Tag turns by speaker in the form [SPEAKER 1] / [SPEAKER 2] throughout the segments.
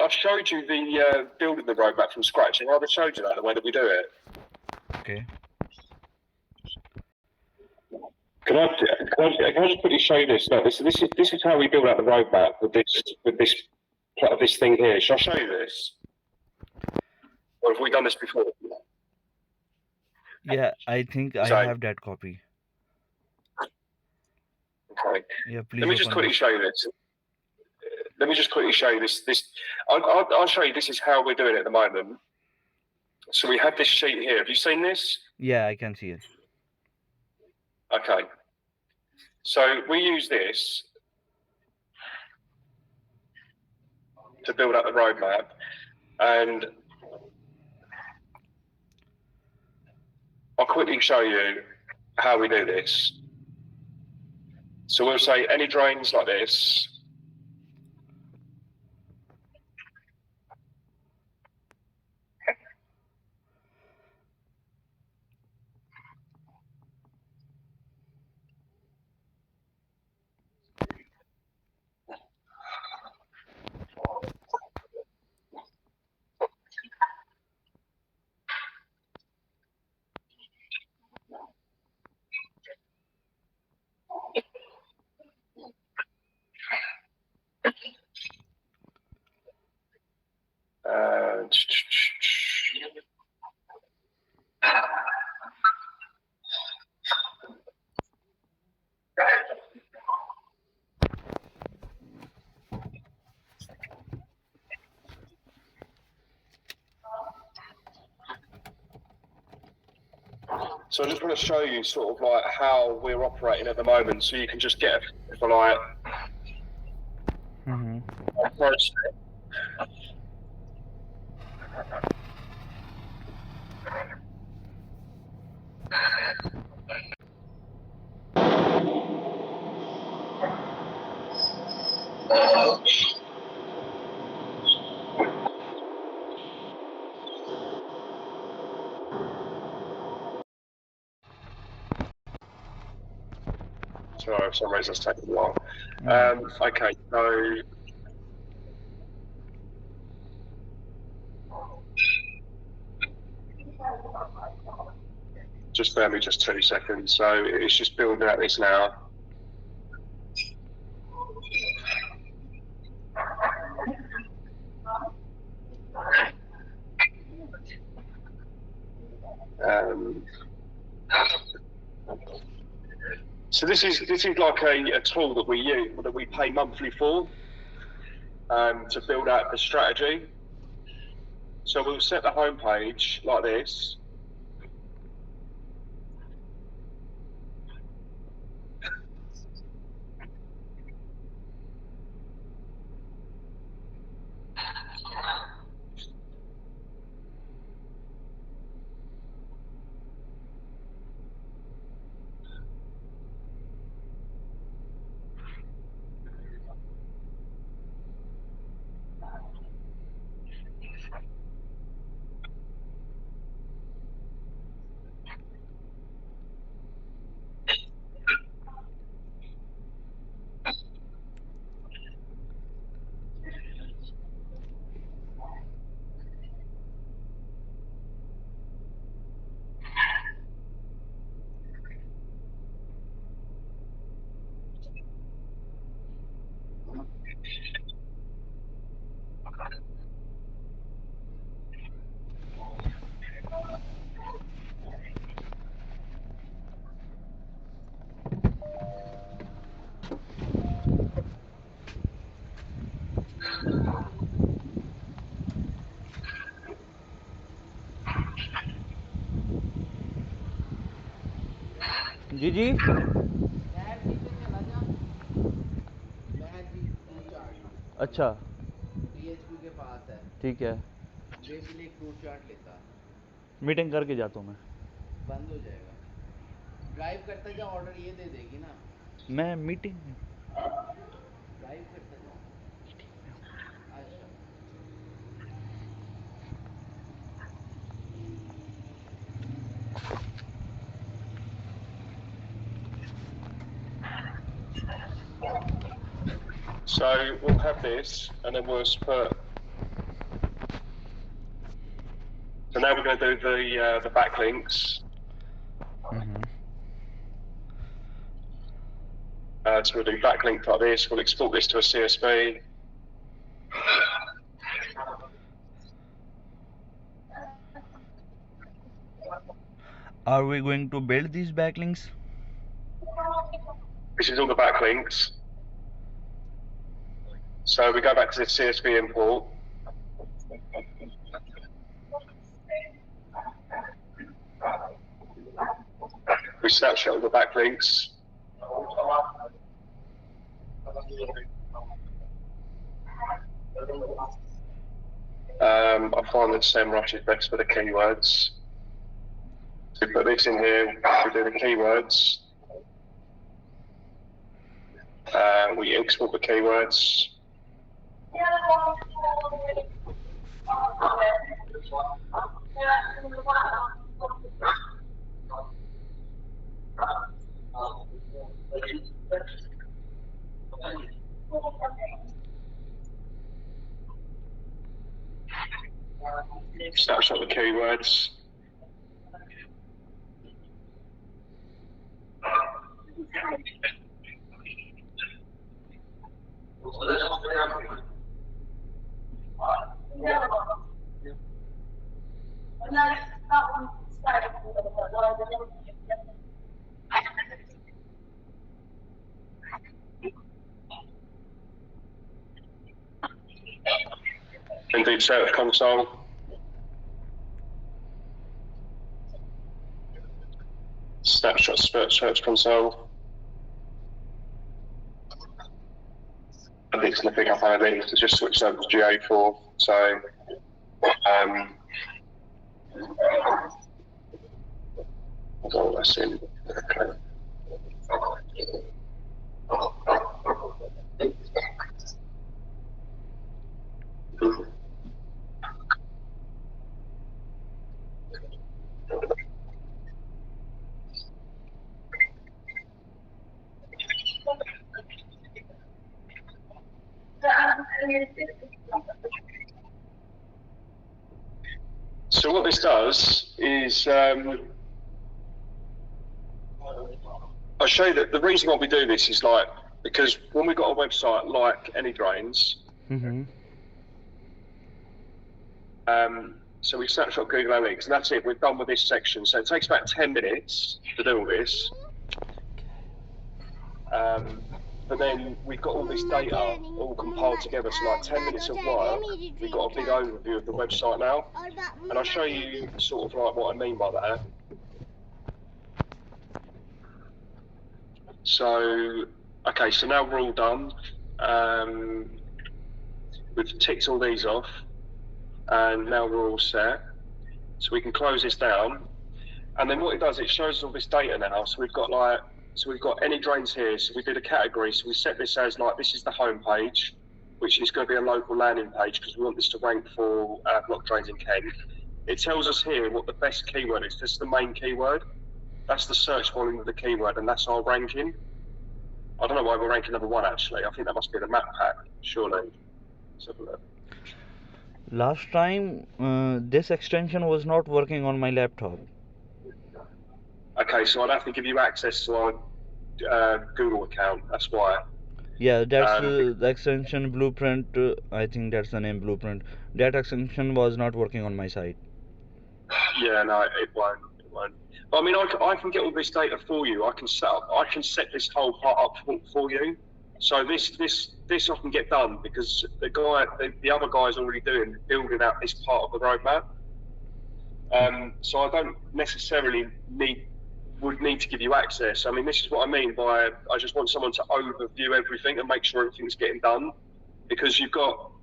[SPEAKER 1] I've showed you the building the roadmap from scratch, and I've showed you that the way that we do it.
[SPEAKER 2] Okay.
[SPEAKER 1] Can I just quickly show you this? No, this is how we build out the roadmap with this thing here. Shall I show you this? Or have we done this before?
[SPEAKER 2] Yeah, I think I have that copy.
[SPEAKER 1] Okay.
[SPEAKER 2] Yeah, please.
[SPEAKER 1] Let me just quickly show you this. I'll show you. This is how we're doing it at the moment. So we have this sheet here. Have you seen this?
[SPEAKER 2] Yeah, I can see it.
[SPEAKER 1] Okay. So we use this to build up the roadmap, and I'll quickly show you how we do this. So we'll say any drains like this. So I just want to show you sort of like how we're operating at the moment, so you can just get a for like approach it. Sorry, for some reason it's taking a while. Okay, so just bear me just 2 seconds. So it's just building out this now. So this is like a tool that we use, that we pay monthly for, to build out the strategy. So we'll set the homepage like this.
[SPEAKER 2] जी जी अच्छा
[SPEAKER 3] PHP के पास है।
[SPEAKER 2] ठीक है
[SPEAKER 3] basically एक fruit चाट लेता,
[SPEAKER 2] meeting करके जाता हूँ मैं।
[SPEAKER 3] बंद हो जाएगा। ड्राइव करता जा, ऑर्डर ये दे देगी ना।
[SPEAKER 2] मैं मीटिंग
[SPEAKER 3] ड्राइव करता जा। अच्छा
[SPEAKER 1] So we'll have this, and then we'll just put. So now we're going to do the backlinks. So we'll do backlink like this. We'll export this to a CSV.
[SPEAKER 2] Are we going to build these backlinks?
[SPEAKER 1] This is all the backlinks. So we go back to the CSV import. We snapshot all the backlinks. I find that SEMrush is best for the keywords. So we put this in here, we do the keywords. We export the keywords. Snapshot the keywords. And do search console. Snapshot search console. I think it's going to pick up our links to just switch over to GA4. So, oh, that's in. Okay. So what this does is, I'll show you that the reason why we do this is like, because when we've got a website like AnyDrains, so we snapshot Google Analytics, and that's it, we're done with this section. So it takes about 10 minutes to do all this. But then we've got all this data all compiled together, so like 10 minutes of work, we've got a big overview of the website now. And I'll show you sort of like what I mean by that. So, okay, so now we're all done. We've ticked all these off, and now we're all set. So we can close this down. And then what it does, it shows all this data now. So we've got like, so we've got AnyDrains here, so we did a category, so we set this as like, this is the home page, which is going to be a local landing page because we want this to rank for block drains in Kent. It tells us here what the best keyword is. This is the main keyword. That's the search volume of the keyword, and that's our ranking. I don't know why we're ranking number 1 actually. I think that must be the map pack, surely. Let's have a look.
[SPEAKER 2] Last time, this extension was not working on my laptop.
[SPEAKER 1] Okay, so I'd have to give you access to our Google account, that's why.
[SPEAKER 2] Yeah, that's the extension Blueprint. I think that's the name, Blueprint. That extension was not working on my site.
[SPEAKER 1] Yeah, no, it won't. I mean, I can get all this data for you. I can set this whole part up for you. So this I can get done because the other guy's already building out this part of the roadmap. So I don't necessarily would need to give you access. I mean, this is what I mean by I just want someone to overview everything and make sure everything's getting done, because we've got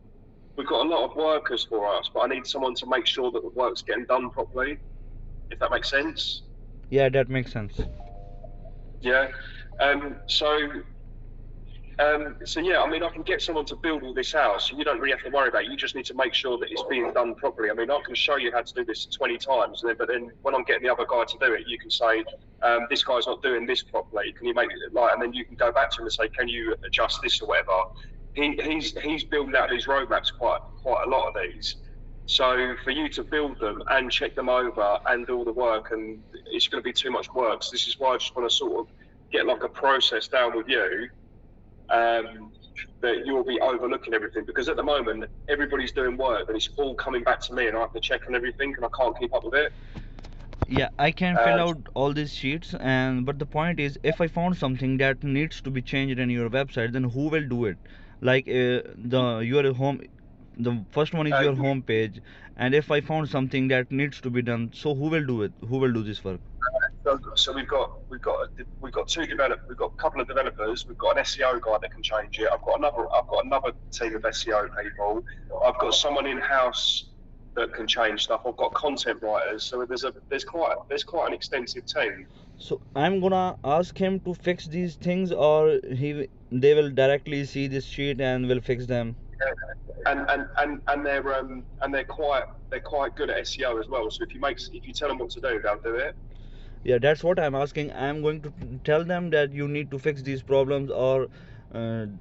[SPEAKER 1] a lot of workers for us, but I need someone to make sure that the work's getting done properly, if that makes sense.
[SPEAKER 2] Yeah, that makes sense.
[SPEAKER 1] Yeah. So yeah, I mean, I can get someone to build all this out, so you don't really have to worry about it. You just need to make sure that it's being done properly. I mean, I can show you how to do this 20 times, but then when I'm getting the other guy to do it, you can say, this guy's not doing this properly. Can you make it like, and then you can go back to him and say, can you adjust this or whatever? he's building out these roadmaps quite a lot of these. So for you to build them and check them over and do all the work, and it's going to be too much work. So this is why I just want to sort of get like a process down with you, that you'll be overlooking everything, because at the moment everybody's doing work and it's all coming back to me and I have to check on everything and I can't keep up with it.
[SPEAKER 2] Yeah, I can fill out all these sheets, and but the point is, if I found something that needs to be changed in your website, then who will do it? Like your home, the first one is your home page, and if I found something that needs to be done, so who will do it? Who will do this work?
[SPEAKER 1] So we've got we've got a couple of developers. We've got an SEO guy that can change it. I've got another team of SEO people. I've got someone in house that can change stuff. I've got content writers. So there's quite an extensive team.
[SPEAKER 2] So I'm gonna ask him to fix these things, or they will directly see this sheet and will fix them.
[SPEAKER 1] And they're quite good at SEO as well. So if you tell them what to do, they'll do it.
[SPEAKER 2] Yeah, that's what I'm asking. I'm going to tell them that you need to fix these problems, or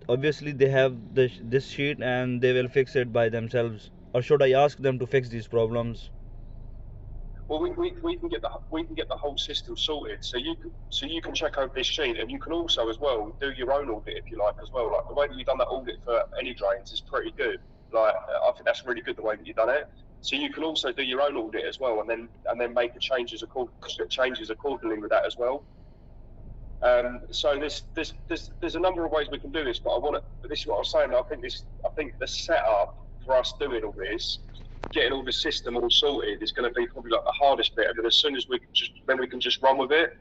[SPEAKER 2] obviously they have this sheet and they will fix it by themselves, or should I ask them to fix these problems?
[SPEAKER 1] Well, we can get the whole system sorted. So you can check over this sheet, and you can also as well do your own audit if you like as well. Like the way that you've done that audit for any drains is pretty good. Like I think that's really good the way that you've done it. So you can also do your own audit as well, and then make the changes accordingly with that as well. So there's a number of ways we can do this, but this is what I was saying. I think the setup for us doing all this, getting all the system all sorted, is going to be probably like the hardest bit. And then as soon as we can just run with it.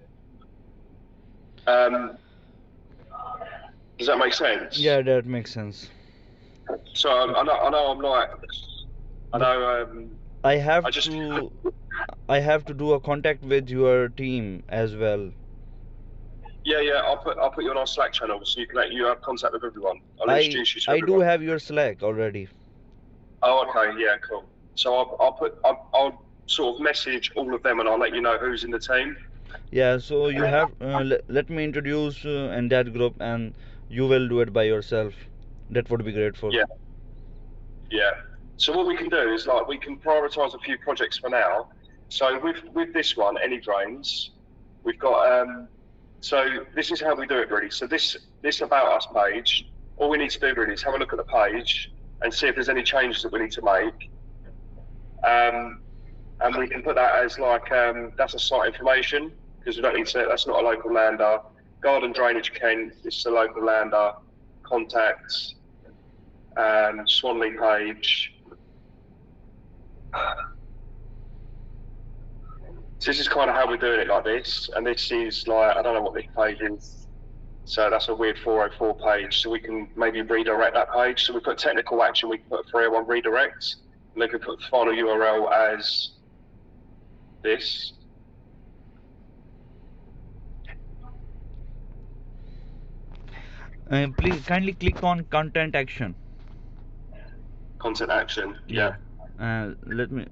[SPEAKER 1] Does that make sense?
[SPEAKER 2] Yeah, that makes sense.
[SPEAKER 1] So I
[SPEAKER 2] have to do a contact with your team as well.
[SPEAKER 1] Yeah. I'll put you on our Slack channel so you have contact with everyone. I'll introduce you to everyone.
[SPEAKER 2] I do have your Slack already.
[SPEAKER 1] Oh, okay. Yeah, cool. So I'll sort of message all of them and I'll let you know who's in the team.
[SPEAKER 2] Yeah. So you have let me introduce in that group, and you will do it by yourself. That would be grateful.
[SPEAKER 1] Yeah. So what we can do is we can prioritize a few projects for now. So with this one, Any Drains, we've got so this is how we do it really. So this About Us page, all we need to do really is have a look at the page and see if there's any changes that we need to make. And we can put that as that's a site information, because we don't need to, that's not a local lander. Garden Drainage Kent, this is a local lander. Contacts, Swanley page. So this is kind of how we're doing it like this, and this is I don't know what this page is. So that's a weird 404 page, so we can maybe redirect that page. So we put technical action, we can put 301 redirect, and we can put the final URL as this.
[SPEAKER 2] Please kindly click on content action.
[SPEAKER 1] Content action, yeah.
[SPEAKER 2] Let me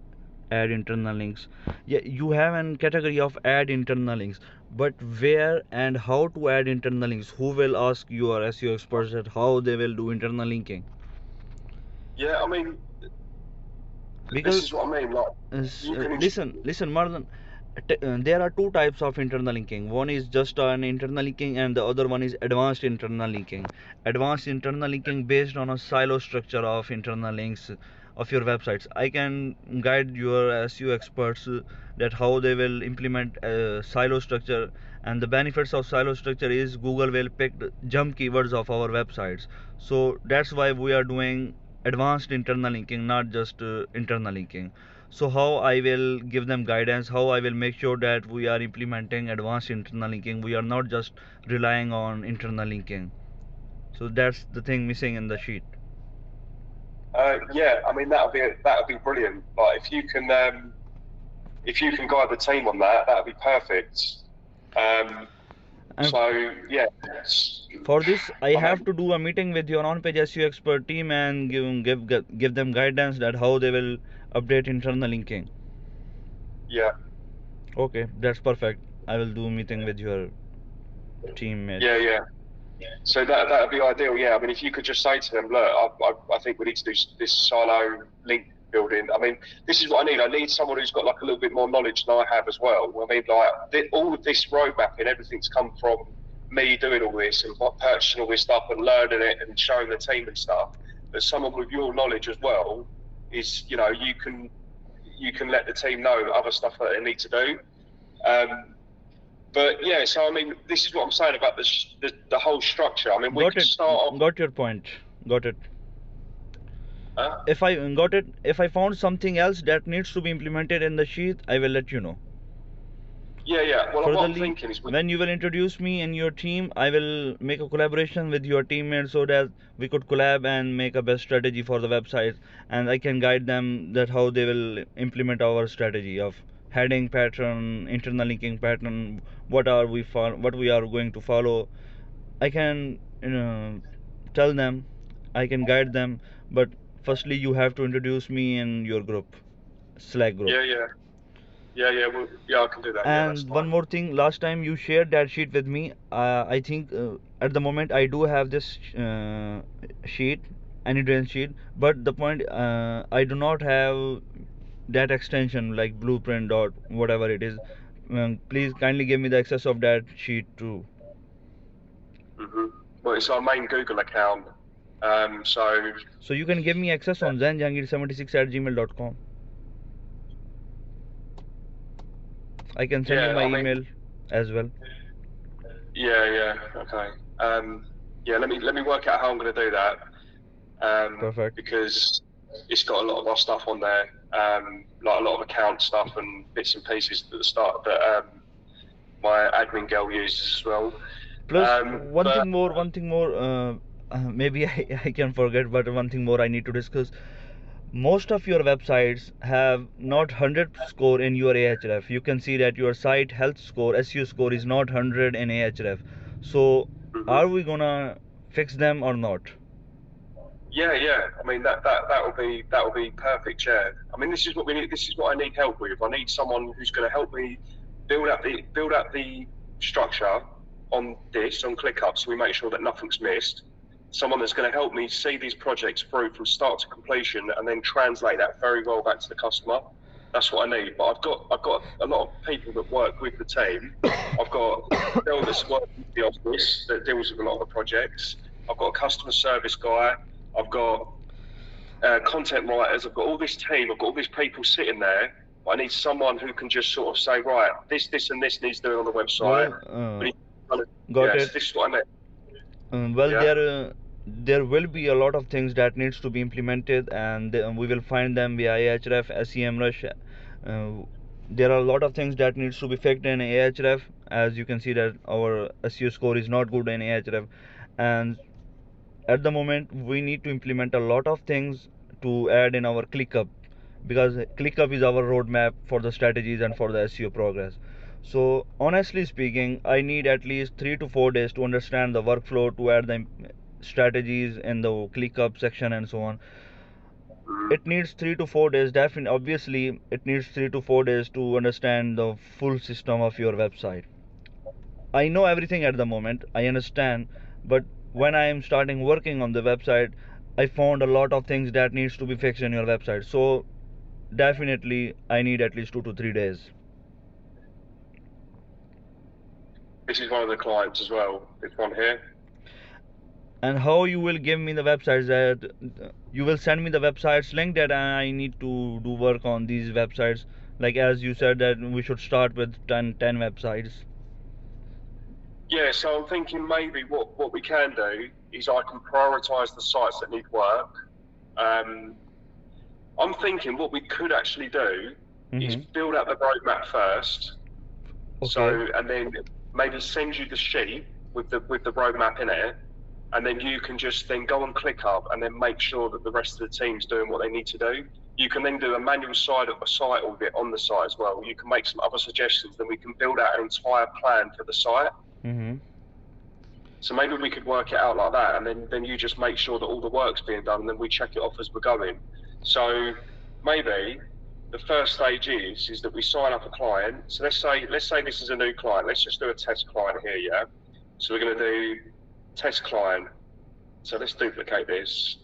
[SPEAKER 2] add internal links. Yeah, you have a category of add internal links, but where and how to add internal links? Who will ask your SEO experts that how they will do internal linking?
[SPEAKER 1] Yeah, I mean,
[SPEAKER 2] because
[SPEAKER 1] this is what I mean.
[SPEAKER 2] Listen, Marlon. There are two types of internal linking. One is just an internal linking, and the other one is advanced internal linking. Advanced internal linking based on a silo structure of internal links of your websites. I can guide your SEO experts that how they will implement a silo structure, and the benefits of silo structure is Google will pick jump keywords of our websites. So that's why we are doing advanced internal linking, not just internal linking. So how I will give them guidance, how I will make sure that we are implementing advanced internal linking, we are not just relying on internal linking. So that's the thing missing in the sheet.
[SPEAKER 1] Yeah, I mean that would be brilliant. Like if you can guide the team on that, that would be perfect. So yeah.
[SPEAKER 2] For this, I have to do a meeting with your on-page SEO expert team and give them guidance that how they will update internal linking.
[SPEAKER 1] Yeah.
[SPEAKER 2] Okay, that's perfect. I will do meeting with your teammates.
[SPEAKER 1] Yeah. So that would be ideal, yeah. I mean, if you could just say to them, look, I think we need to do this silo link building. I mean, this is what I need. I need someone who's got like a little bit more knowledge than I have as well. I mean, like all of this road mapping, everything's come from me doing all this and purchasing all this stuff and learning it and showing the team and stuff. But someone with your knowledge as well is, you know, you can let the team know other stuff that they need to do. But yeah, so I mean, this is what I'm saying about the whole structure. I mean, we
[SPEAKER 2] Got
[SPEAKER 1] could
[SPEAKER 2] it.
[SPEAKER 1] start off.
[SPEAKER 2] Got your point. Got it.
[SPEAKER 1] Huh?
[SPEAKER 2] If I got it, if I found something else that needs to be implemented in the sheet, I will let you know.
[SPEAKER 1] Yeah. Well, what I'm
[SPEAKER 2] Furtherly,
[SPEAKER 1] thinking is,
[SPEAKER 2] when you will introduce me and your team, I will make a collaboration with your teammates so that we could collab and make a best strategy for the website, and I can guide them that how they will implement our strategy of heading pattern, internal linking pattern, what we are going to follow. I can, you know, tell them, I can guide them, but firstly you have to introduce me in your group, Slack group.
[SPEAKER 1] yeah. Well, I can do that. Yeah, that's
[SPEAKER 2] And one
[SPEAKER 1] fine.
[SPEAKER 2] more thing, last time you shared that sheet with me. I think at the moment I do have this sheet, AnyDrain sheet, but the point I do not have that extension like blueprint dot whatever it is. Please kindly give me the access of that sheet too.
[SPEAKER 1] Well, it's our main Google account.
[SPEAKER 2] So you can give me access on zenjangir76@gmail.com. I can send you
[SPEAKER 1] yeah,
[SPEAKER 2] my
[SPEAKER 1] I mean,
[SPEAKER 2] email as well.
[SPEAKER 1] yeah, okay. Yeah, let me work out how I'm going to do that.
[SPEAKER 2] Perfect.
[SPEAKER 1] Because it's got a lot of our stuff on there, like a lot of account stuff and bits and pieces at the start that my admin girl uses as well.
[SPEAKER 2] Plus, one
[SPEAKER 1] But
[SPEAKER 2] thing more. Maybe I can forget, but one thing more I need to discuss. Most of your websites have not 100 score in your Ahref. You can see that your site health score, SEO score, is not 100 in Ahref. So, are we gonna fix them or not?
[SPEAKER 1] yeah. I mean that will be perfect. Yeah. I mean this is what we need. This is what I need help with. I need someone who's going to help me build up the structure on ClickUp, so we make sure that nothing's missed. Someone that's going to help me see these projects through from start to completion and then translate that very well back to the customer. That's what I need. But I've got a lot of people that work with the team. I've got a girl that's working in the office that deals with a lot of the projects. I've got a customer service guy. I've got content writers. I've got all this team. I've got all these people sitting there. But I need someone who can just sort of say, right, this and this needs doing on the website.
[SPEAKER 2] Got it.
[SPEAKER 1] This is what I need.
[SPEAKER 2] Well,
[SPEAKER 1] Yeah.
[SPEAKER 2] there will be a lot of things that needs to be implemented, and we will find them via Ahref, SEMrush. There are a lot of things that needs to be fixed in Ahref. As you can see that our SEO score is not good in Ahref, and at the moment we need to implement a lot of things to add in our ClickUp, because ClickUp is our roadmap for the strategies and for the SEO progress. So honestly speaking, I need at least 3 to 4 days to understand the workflow, to add the strategies in the ClickUp section and so on. It needs 3 to 4 days. Definitely, obviously it needs 3 to 4 days to understand the full system of your website. I know everything at the moment, I understand, but when I am starting working on the website, I found a lot of things that needs to be fixed in your website. So definitely I need at least 2 to 3 days.
[SPEAKER 1] This is one of the clients as well. This one here.
[SPEAKER 2] And how you will give me the websites, that you will send me the websites link that I need to do work on these websites, like as you said that we should start with 10 websites.
[SPEAKER 1] Yeah, so I'm thinking maybe what we can do is I can prioritize the sites that need work. I'm thinking what we could actually do is build out the roadmap first.
[SPEAKER 2] Okay.
[SPEAKER 1] So, and then maybe send you the sheet with the roadmap in it, and then you can just then go on ClickUp and then make sure that the rest of the team's doing what they need to do. You can then do a manual site audit on the site as well. You can make some other suggestions, then we can build out an entire plan for the site. So maybe we could work it out like that, and then you just make sure that all the work's being done, and then we check it off as we're going. So maybe the first stage is that we sign up a client. So let's say this is a new client. Let's just do a test client here, yeah? So we're going to do test client. So let's duplicate this.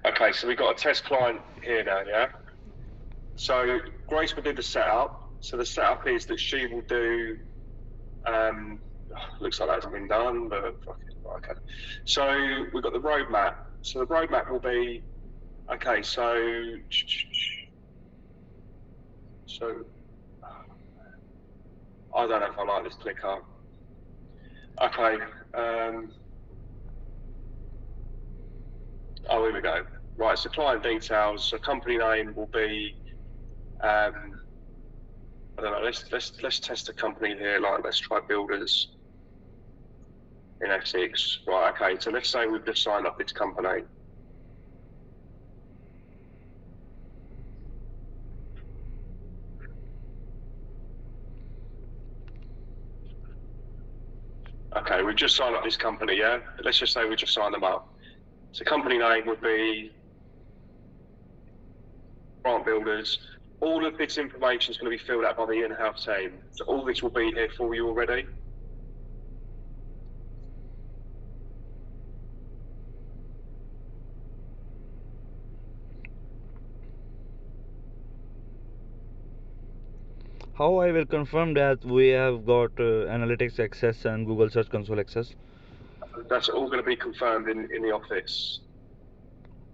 [SPEAKER 1] Okay, so we've got a test client here now, yeah? So Grace will do the setup. So the setup is that she will do, looks like that hasn't been done, but okay. So we've got the roadmap. So the roadmap will be, okay, so I don't know if I like this clicker. Okay, oh, here we go. Right, so client details, so company name will be, I don't know, let's test a company here, like let's try Builders in Essex. Right, okay, so let's say we've just signed up this company. Okay, we've just signed up this company, yeah? Let's just say we just signed them up. So company name would be Grant Builders. All of this information is going to be filled out by the in-house team. So all this will be here for you already.
[SPEAKER 2] How I will confirm that we have got analytics access and Google Search Console access?
[SPEAKER 1] That's all going to be confirmed in the office.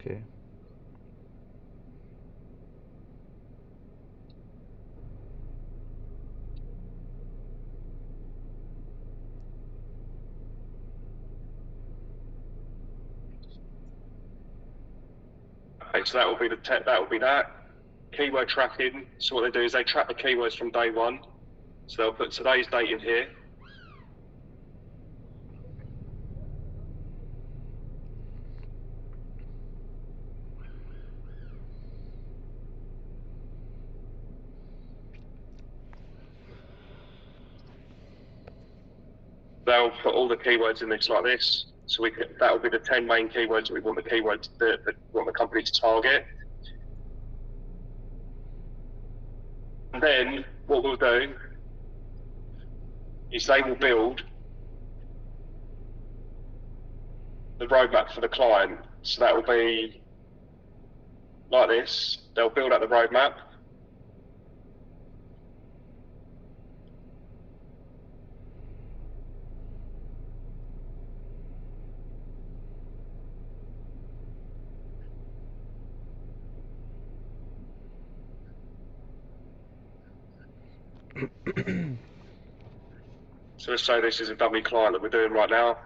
[SPEAKER 2] Okay.
[SPEAKER 1] Okay, so that will be that. Keyword tracking. So what they do is they track the keywords from day one. So they'll put today's date in here. They'll put all the keywords in this like this. So that will be the 10 main keywords that we want that want the company to target. And then what we'll do is they will build the roadmap for the client. So that will be like this. They'll build out the roadmap. So let's say this is a dummy client that we're doing right now.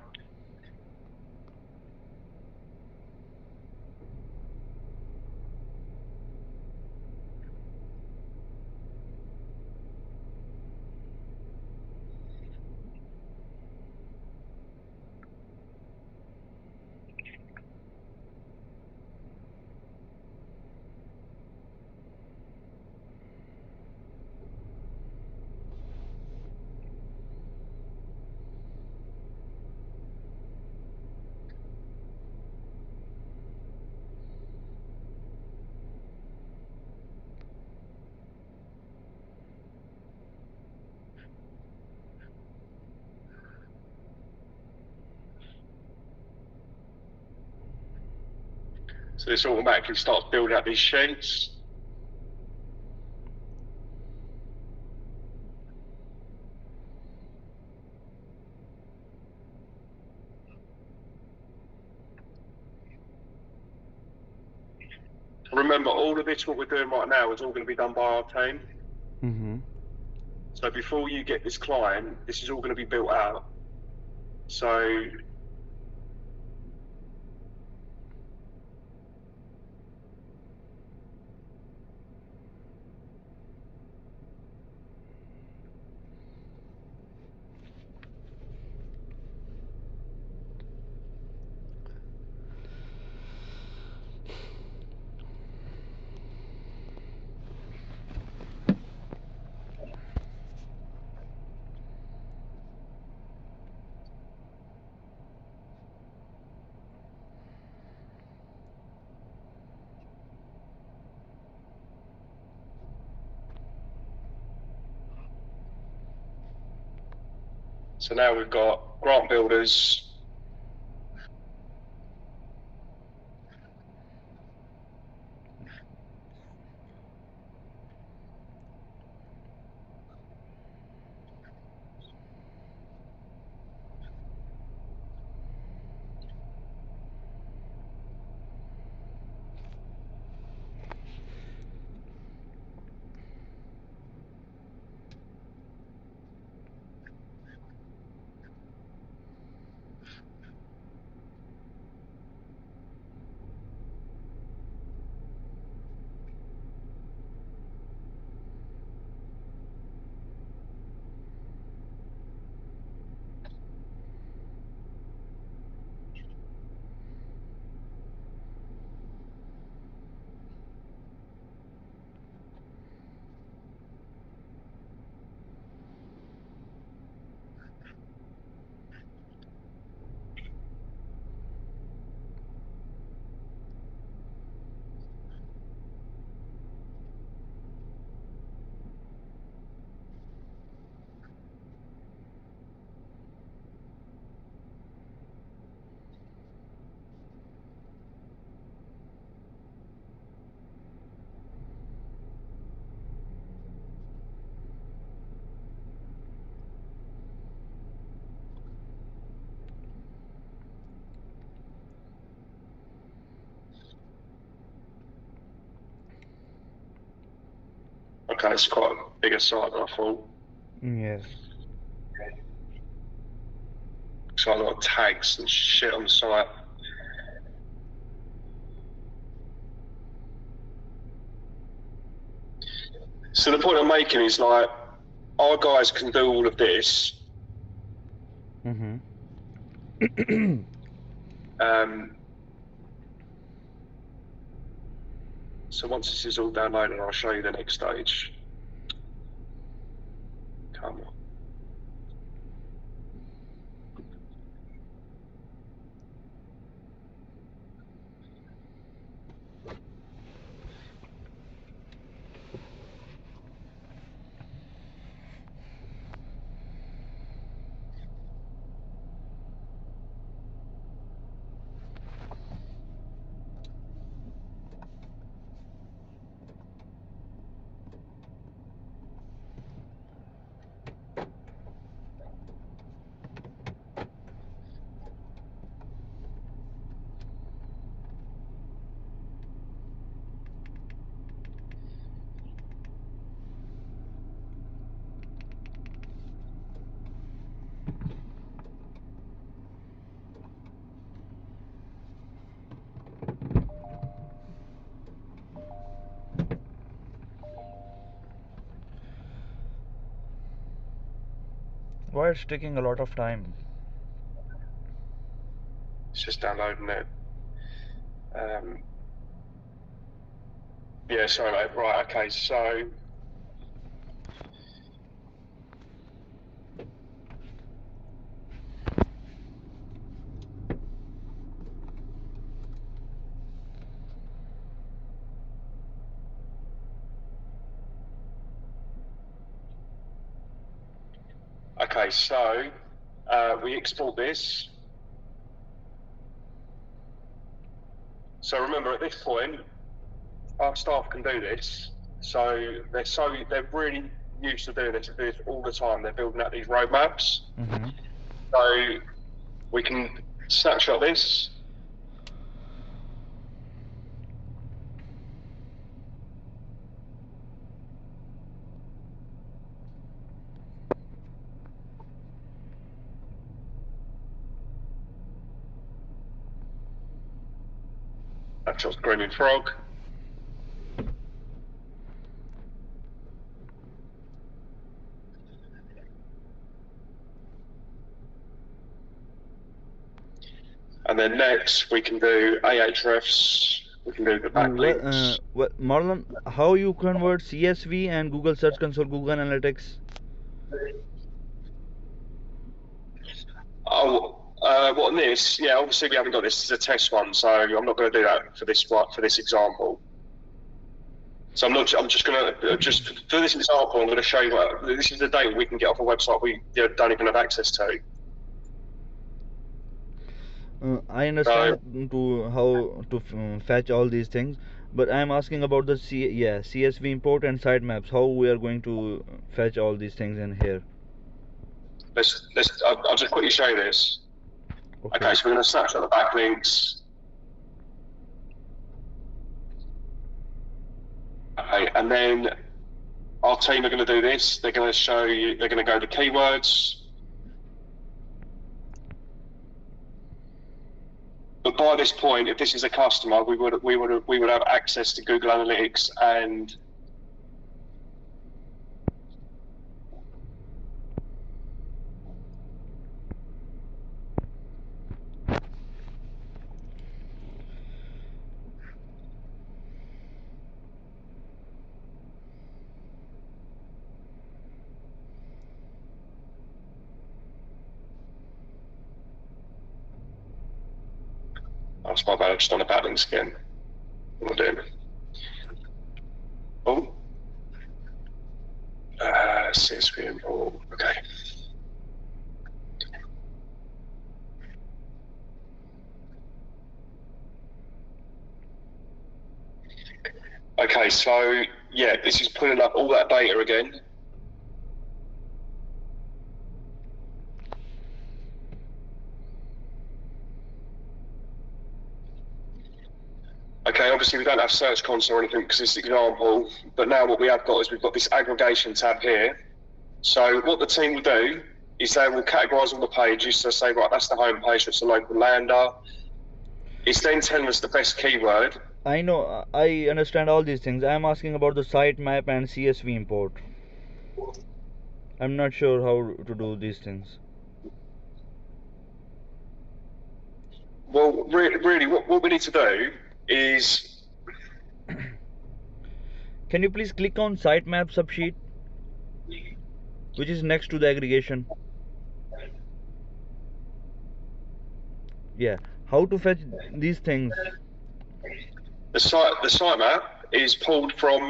[SPEAKER 1] So this automatically starts building out these sheets. Remember, all of this, what we're doing right now, is all going to be done by our team.
[SPEAKER 2] Mm-hmm.
[SPEAKER 1] So before you get this client, this is all going to be built out. So So now we've got grant builders. Okay, it's quite a bigger site than I thought.
[SPEAKER 2] Yes.
[SPEAKER 1] So a lot of tags and shit on the site. So the point I'm making is like, our guys can do all of this.
[SPEAKER 2] Mm-hmm.
[SPEAKER 1] So once this is all downloaded, I'll show you the next stage. Come on.
[SPEAKER 2] Why it's taking a lot of time?
[SPEAKER 1] It's just downloading it. Yeah, sorry mate. Right, okay, so we export this. So remember, at this point, our staff can do this. So they're really used to doing this all the time. They're building out these roadmaps.
[SPEAKER 2] Mm-hmm.
[SPEAKER 1] So we can snapshot this. Snapshot Screaming Frog. And then next we can do Ahrefs. We can do the backlinks.
[SPEAKER 2] Marlon, how you convert CSV and Google Search Console, Google Analytics?
[SPEAKER 1] Oh, what on this? Yeah, obviously we haven't got this as a test one, so I'm not going to do that for this example. So I'm just going to, just for this example, I'm going to show you this is the data we can get off a website we don't even have access to.
[SPEAKER 2] I understand to how to fetch all these things, but I am asking about the CSV import and sitemaps. How we are going to fetch all these things in here?
[SPEAKER 1] I'll just quickly show you this. Okay, so we're going to snapshot the backlinks. Okay, and then our team are going to do this. They're going to show you. They're going to go to keywords. But by this point, if this is a customer, we would have access to Google Analytics and that's my bad. I've just done the backlinks again. What am I doing? Oh, CSV import. Okay. Okay, so yeah, this is pulling up all that data again. Okay, obviously we don't have Search Console or anything because it's an example, but now what we have got is we've got this aggregation tab here. So what the team will do is they will categorize all the pages. So say, right, that's the home page, that's the local lander. It's then telling us the best keyword.
[SPEAKER 2] I know, I understand all these things. I am asking about the sitemap and CSV import. I'm not sure how to do these things.
[SPEAKER 1] Well, really what we need to do is...
[SPEAKER 2] Can you please click on sitemap subsheet, which is next to the aggregation? Yeah, how to fetch these things?
[SPEAKER 1] The sitemap is pulled from,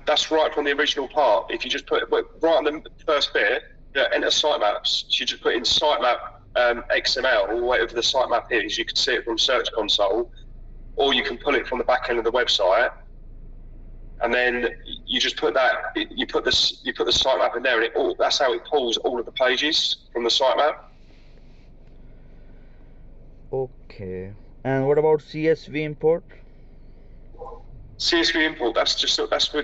[SPEAKER 1] that's right from the original part. If you just put, right on the first bit, enter sitemaps, you just put in sitemap XML or whatever the sitemap is, you can see it from Search Console, or you can pull it from the back end of the website, and then you just put that, you put the sitemap in there, and that's how it pulls all of the pages from the sitemap.
[SPEAKER 2] Okay. And what about CSV import?
[SPEAKER 1] CSV import, that's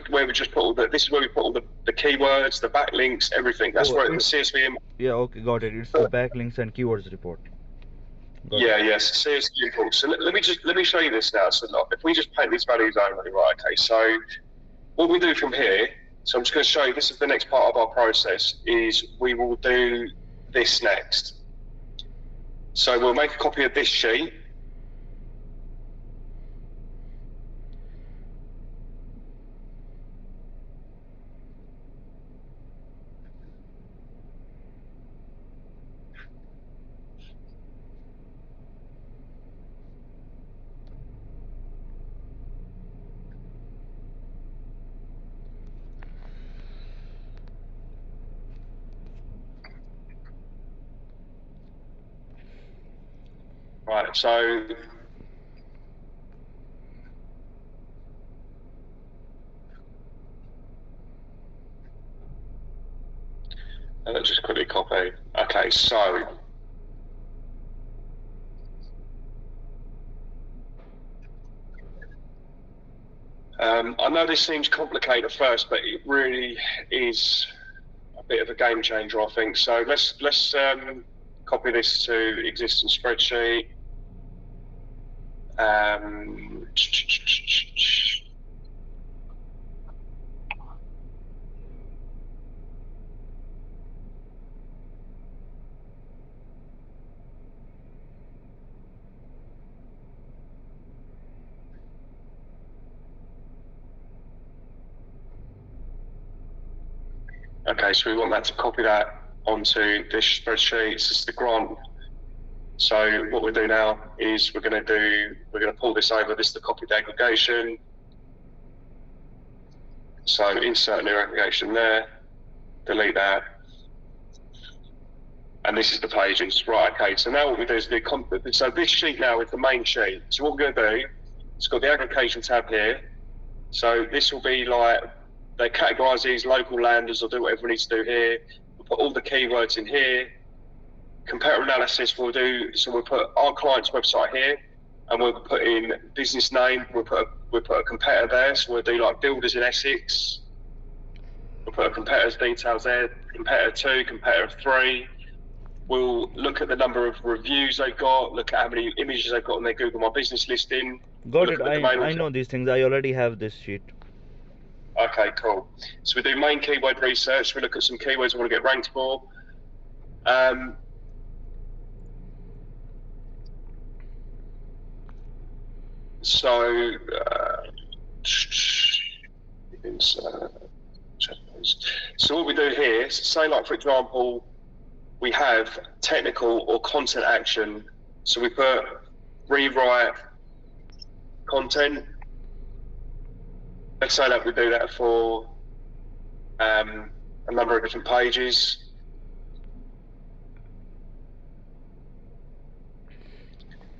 [SPEAKER 1] where we just put all this is where we put all the keywords, the backlinks, everything. That's where the CSV import.
[SPEAKER 2] Yeah, okay, got it. It's the backlinks and keywords report.
[SPEAKER 1] Yes, CSV import. So let me show you this now. So look, if we just paint these values only, right? Okay, so what we do from here, so I'm just going to show you, this is the next part of our process, is we will do this next. So we'll make a copy of this sheet. Right, so let's just quickly copy. Okay, so I know this seems complicated at first, but it really is a bit of a game changer, I think. So let's copy this to existing spreadsheet. Okay, so we want that to copy that onto this spreadsheet. This is the grant. So what we'll do now is we're going to pull this over. This is the copied aggregation. So insert a new application there, delete that. And this is the pages. Right, okay, so now what we do is so this sheet now is the main sheet. So what we're going to do, it's got the aggregation tab here. So this will be like, they categorise these local landers or do whatever we need to do here. We'll put all the keywords in here. Comparative analysis we'll do, so we'll put our client's website here, and we'll put in business name, we'll put a competitor there, so we'll do like builders in Essex. We'll put a competitor's details there, competitor 2, competitor 3. We'll look at the number of reviews they've got, look at how many images they've got on their Google My Business listing.
[SPEAKER 2] Got it. I know these things. I already have this sheet.
[SPEAKER 1] Okay, cool. So we do main keyword research. We look at some keywords we want to get ranked for. So what we do here, say like for example, we have technical or content action. So we put rewrite content. Let's say that we do that for a number of different pages.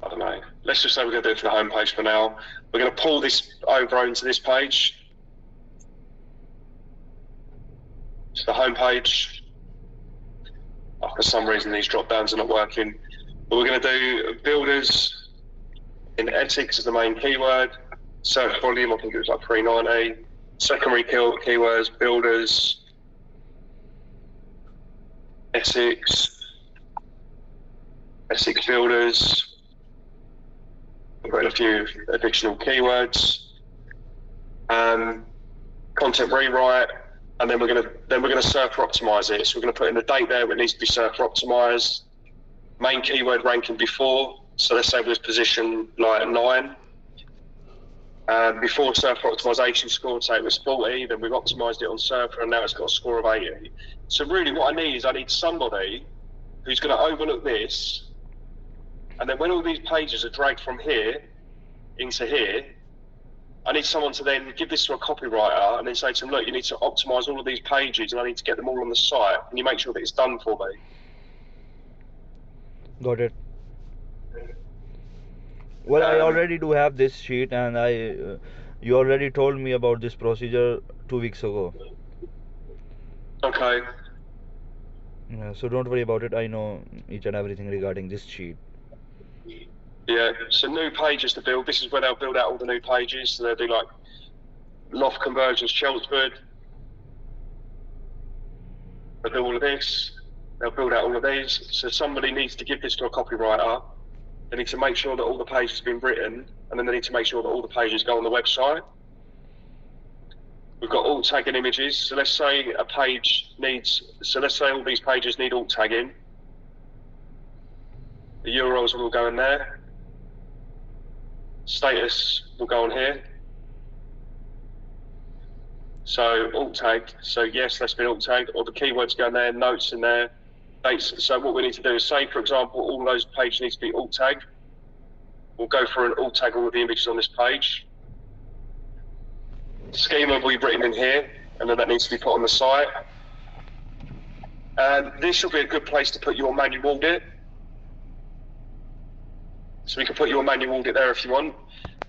[SPEAKER 1] I don't know. Let's just say we're going to do it for the home page for now. We're going to pull this over into this page. So the home page. Oh, for some reason these drop downs are not working. But we're going to do builders in Essex as the main keyword. Search volume, I think it was like 390. Secondary keywords, builders, Essex builders. We've got a few additional keywords. Content rewrite, and then we're gonna server optimize it. So we're gonna put in the date there, it needs to be server optimized. Main keyword ranking before. So let's say it was position like 9. Before server optimization score, say it was 40, then we've optimized it on server and now it's got a score of 80. So really what I need somebody who's going to overlook this, and then when all these pages are dragged from here into here, I need someone to then give this to a copywriter and then say to them, look, you need to optimize all of these pages and I need to get them all on the site. Can you make sure that it's done for me?
[SPEAKER 2] Got it. Well, I already do have this sheet, and you already told me about this procedure 2 weeks ago.
[SPEAKER 1] Okay.
[SPEAKER 2] Yeah, so don't worry about it. I know each and everything regarding this sheet.
[SPEAKER 1] Yeah, so new pages to build. This is where they'll build out all the new pages. So they'll do like loft conversions, Chelmsford. They'll do all of this. They'll build out all of these. So somebody needs to give this to a copywriter. They need to make sure that all the pages have been written, and then they need to make sure that all the pages go on the website. We've got alt tagging images. So let's say a page needs, so let's say all these pages need alt tagging. The URLs will go in there. Status will go on here. So alt tagged, so yes, that's been alt tagged, or the keywords go in there, notes in there. So what we need to do is say, for example, all those pages need to be alt tagged. We'll go for an alt tag all of the images on this page. Schema will be written in here, and then that needs to be put on the site. And this will be a good place to put your manual audit. So we can put your manual audit there if you want.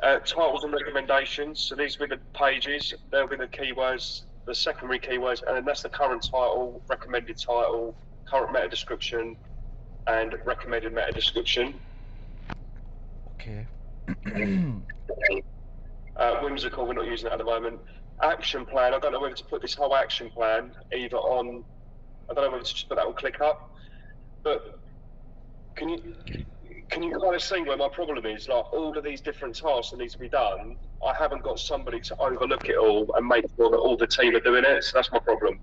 [SPEAKER 1] Titles and recommendations. So these will be the pages, they'll be the keywords, the secondary keywords, and then that's the current title, recommended title, current meta description, and recommended meta description.
[SPEAKER 2] Okay.
[SPEAKER 1] Whimsical, we're not using it at the moment. Action plan, I don't know whether to put this whole action plan either on, I don't know whether to just put that on ClickUp, but can you kind of see where my problem is? Like all of these different tasks that need to be done, I haven't got somebody to overlook it all and make sure that all the team are doing it, so that's my problem.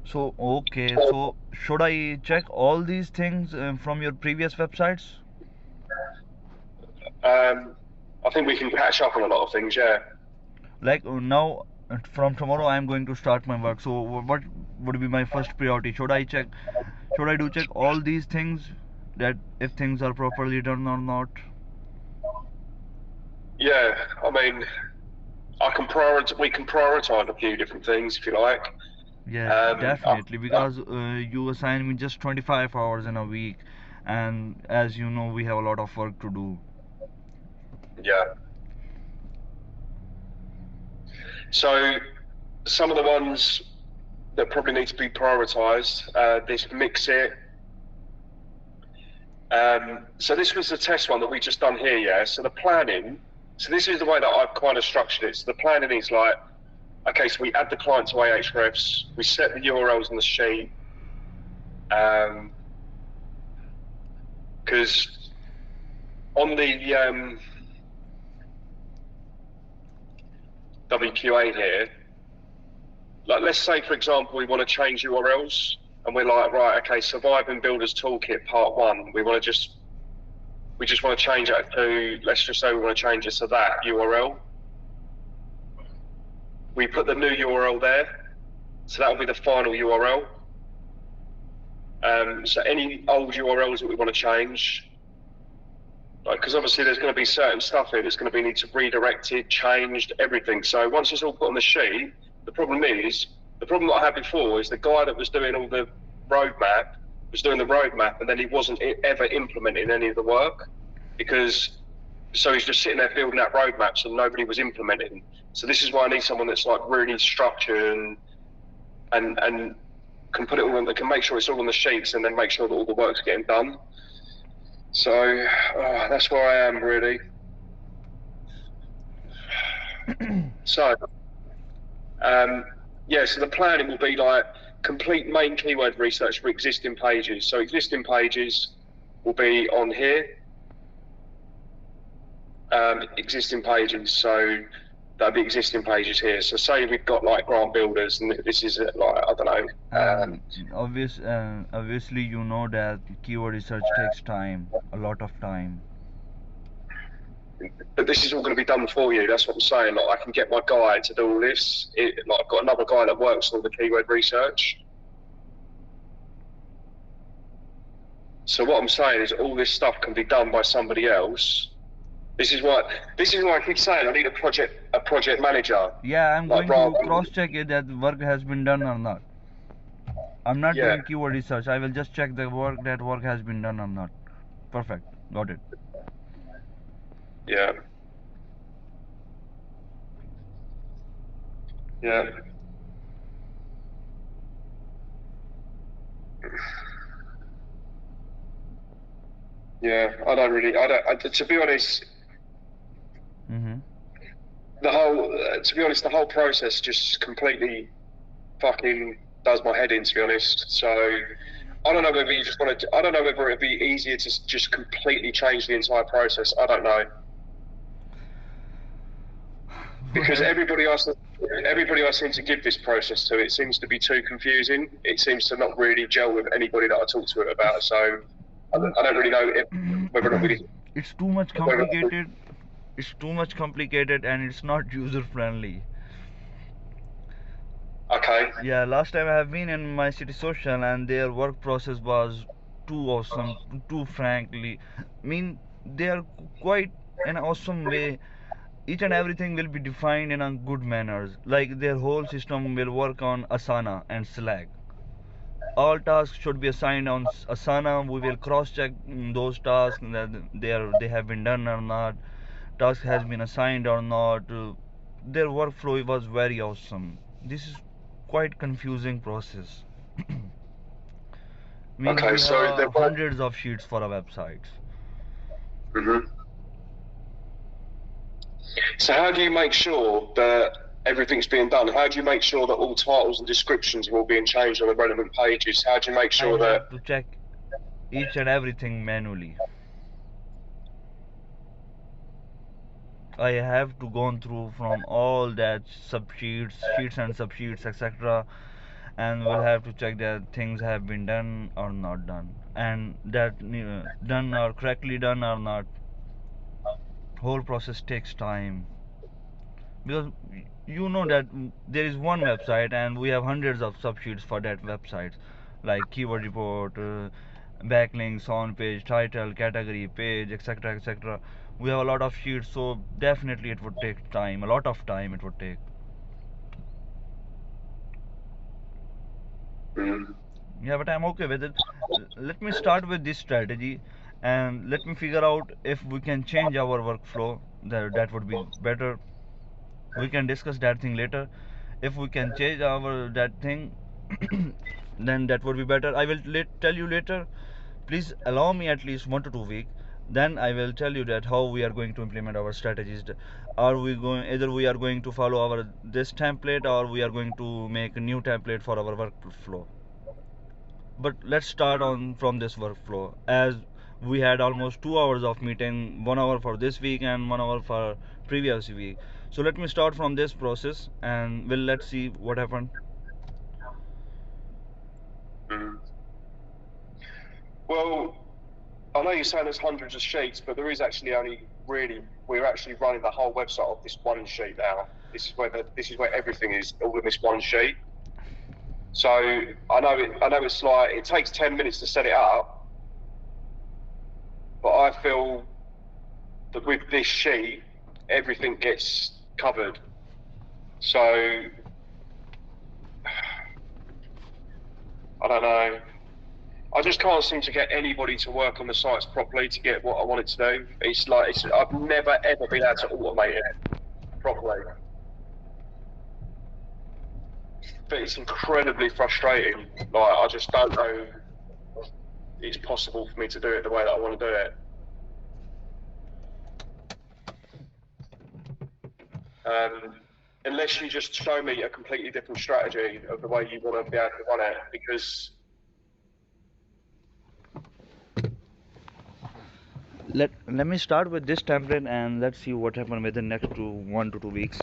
[SPEAKER 2] So, okay, so should I check all these things from your previous websites?
[SPEAKER 1] I think we can catch up on a lot of things, yeah.
[SPEAKER 2] Like now, from tomorrow, I am going to start my work. So, what would be my first priority? Should I check all these things, that if things are properly done or not?
[SPEAKER 1] Yeah, I mean, We can prioritize a few different things if you like.
[SPEAKER 2] Yes, definitely, because you assign me just 25 hours in a week, and as you know, we have a lot of work to do.
[SPEAKER 1] Yeah. So some of the ones that probably need to be prioritised, this mix it. So this was the test one that we just done here, yeah. So the planning. So this is the way that I've kind of structured it. So the planning is like, okay, so we add the client to Ahrefs, we set the URLs on the sheet, because on the WQA here, like let's say for example we want to change URLs, and we're like, right, okay, Surviving Builders Toolkit Part 1, we just want to change it to, let's just say we want to change it to that URL. We put the new URL there, so that will be the final URL. So any old URLs that we want to change, because obviously there's going to be certain stuff here that's going to be need to redirected, changed, everything. So once it's all put on the sheet, the problem that I had before is the guy that was doing all the roadmap was doing the roadmap, and then he wasn't ever implementing any of the work, so he's just sitting there building out roadmaps and nobody was implementing. So this is why I need someone that's like really structured and can put it all on, that can make sure it's all on the sheets and then make sure that all the work's getting done. So that's where I am really. So yeah, so the planning will be like complete main keyword research for existing pages. So existing pages will be on here. Existing pages, so that'll be existing pages here. So say we've got like grant builders, and this is like, I don't know.
[SPEAKER 2] Obviously, you know that keyword research takes time, a lot of time.
[SPEAKER 1] But this is all going to be done for you. That's what I'm saying. Like I can get my guy to do all this. Like I've got another guy that works on the keyword research. So what I'm saying is all this stuff can be done by somebody else. This is why I keep saying I need a project manager.
[SPEAKER 2] Yeah, I'm going to cross check it that work has been done or not. I'm not doing keyword research. I will just check the work has been done or not. Perfect. Got it.
[SPEAKER 1] Yeah. Yeah. Yeah, to be honest, the whole process just completely fucking does my head in, to be honest. So I don't know whether you just want to, I don't know whether it'd be easier to just completely change the entire process. I don't know. Because everybody I seem to give this process to, it seems to be too confusing. It seems to not really gel with anybody that I talk to it about. So I don't really know whether or not
[SPEAKER 2] it's too much complicated. It's too much complicated and it's not user friendly.
[SPEAKER 1] Okay.
[SPEAKER 2] Yeah, last time I have been in my city social and their work process was too awesome, too frankly. I mean, they are quite an awesome way. Each and everything will be defined in a good manners. Like their whole system will work on Asana and Slack. All tasks should be assigned on Asana. We will cross-check those tasks that they have been done or not. Task has been assigned or not. Their workflow was very awesome. This is quite confusing process. Means
[SPEAKER 1] okay,
[SPEAKER 2] we
[SPEAKER 1] so
[SPEAKER 2] have hundreds of sheets for our websites.
[SPEAKER 1] So how do you make sure that everything's being done? How do you make sure that all titles and descriptions are all being changed on the relevant pages? How do you make sure
[SPEAKER 2] I have to check each and everything manually. I have to go through from all that sheets and subsheets, etc. And we'll have to check that things have been done or not done, and that done or correctly done or not. Whole process takes time because you know that there is one website and we have hundreds of subsheets for that website, like keyword report, backlinks, on page, title, category, page, etc., etc. we have a lot of sheets, so definitely it would take time, a lot of time it would take.
[SPEAKER 1] Mm.
[SPEAKER 2] Yeah, but I'm okay with it. Let me start with this strategy and let me figure out if we can change our workflow. That would be better. We can discuss that thing later. If we can change our that thing, then that would be better. I will tell you later. Please allow me at least 1 to 2 weeks. Then I will tell you that how we are going to implement our strategies. Are we going, either we are going to follow our this template, or we are going to make a new template for our workflow. But let's start on from this workflow, as we had almost 2 hours of meeting, 1 hour for this week and 1 hour for previous week. So let me start from this process and let's see what happened.
[SPEAKER 1] Mm. Well, I know you're saying there's hundreds of sheets, but there is actually only really, we're actually running the whole website off this one sheet now. This is where everything is, all in this one sheet. So I know it's like it takes 10 minutes to set it up, but I feel that with this sheet, everything gets covered. So I don't know. I just can't seem to get anybody to work on the sites properly to get what I wanted to do. I've never ever been able to automate it properly. But it's incredibly frustrating. Like, I just don't know it's possible for me to do it the way that I want to do it. Unless you just show me a completely different strategy of the way you want to be able to run it, because
[SPEAKER 2] Let me start with this template and let's see what happened within next 1 to 2 weeks.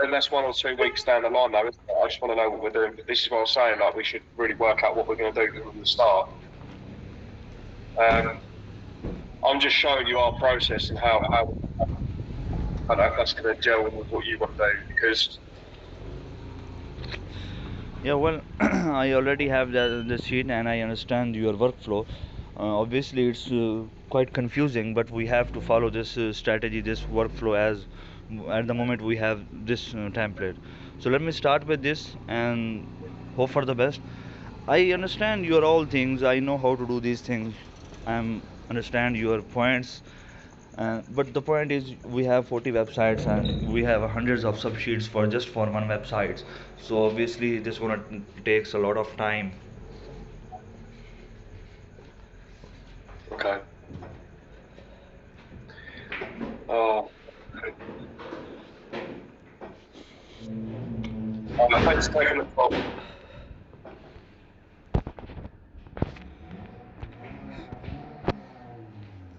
[SPEAKER 1] unless 1 or 2 weeks down the line, though, isn't it? I just want to know what we're doing. But this is what I was saying. Like, we should really work out what we're going to do from the start. I'm just showing you our process and how I don't know if that's going to gel with what you want to do, because
[SPEAKER 2] Yeah, well, I already have the sheet and I understand your workflow. Obviously, it's quite confusing, but we have to follow this strategy, this workflow, as at the moment we have this template. So let me start with this and hope for the best. I understand your all things. I know how to do these things. I understand your points. But the point is, we have 40 websites and we have hundreds of subsheets for just for one website. So obviously, this one takes a lot of time.
[SPEAKER 1] okay. Oh, thanks for taking the call.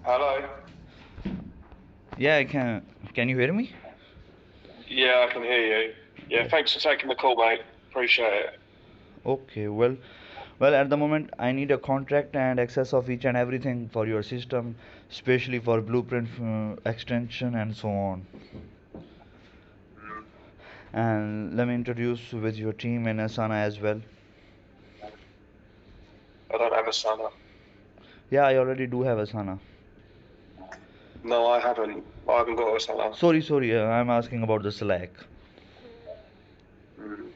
[SPEAKER 1] Hello.
[SPEAKER 2] Yeah, I can. Can you hear me?
[SPEAKER 1] Yeah, I can hear you. Yeah, thanks for taking the call, mate. Appreciate it.
[SPEAKER 2] Okay, well, at the moment, I need a contract and access of each and everything for your system, especially for blueprint extension and so on.
[SPEAKER 1] Mm.
[SPEAKER 2] And let me introduce with your team in Asana as well.
[SPEAKER 1] I don't have a son.
[SPEAKER 2] Yeah, I already do have Asana.
[SPEAKER 1] No, I haven't. I haven't got a son.
[SPEAKER 2] Sorry, I'm asking about the Slack.
[SPEAKER 1] Mm.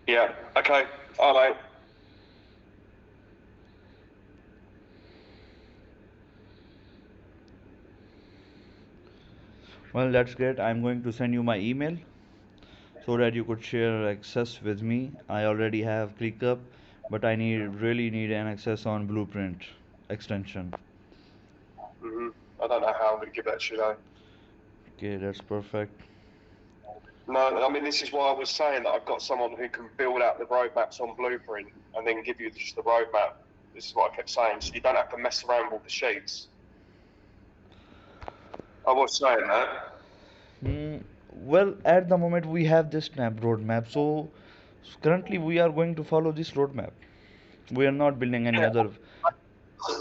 [SPEAKER 1] Yeah. Okay. All right.
[SPEAKER 2] Well, that's great. I'm going to send you my email so that you could share access with me. I already have ClickUp, but I really need an access on Blueprint extension.
[SPEAKER 1] Mm-hmm. I don't know how I'm going to give that to you, though.
[SPEAKER 2] Okay, that's perfect.
[SPEAKER 1] No, I mean, this is why I was saying that I've got someone who can build out the roadmaps on Blueprint and then give you just the roadmap. This is what I kept saying, so you don't have to mess around with the sheets. I was saying that.
[SPEAKER 2] Mm, well, at the moment we have this snap roadmap, so currently we are going to follow this roadmap. We are not building any
[SPEAKER 1] Yeah.
[SPEAKER 2] other.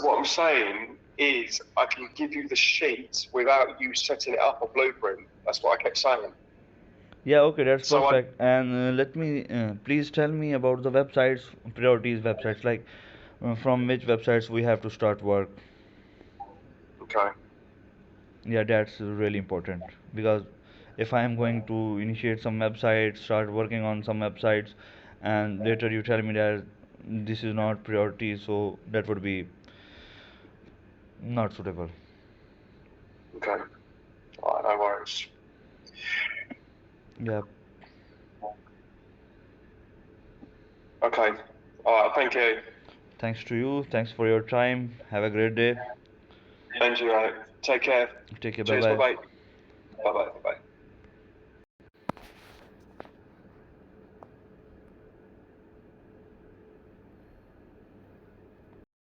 [SPEAKER 1] What I'm saying is I can give you the sheet without you setting it up or blueprint. That's what I kept saying.
[SPEAKER 2] Yeah, okay, that's
[SPEAKER 1] So
[SPEAKER 2] perfect. And let me please tell me about the websites, priorities websites, like from which websites we have to start work.
[SPEAKER 1] okay.
[SPEAKER 2] Yeah, that's really important because if I am going to initiate some websites, start working on some websites, and later you tell me that this is not priority, so that would be not suitable.
[SPEAKER 1] Okay. All right, no worries.
[SPEAKER 2] Yeah,
[SPEAKER 1] Okay. All right. Thank you.
[SPEAKER 2] thanks to you. Thanks for your time. Have a great day.
[SPEAKER 1] And you, take care.
[SPEAKER 2] Take care. Bye
[SPEAKER 1] Cheers. Bye
[SPEAKER 2] bye.
[SPEAKER 1] bye. Bye bye. Bye bye.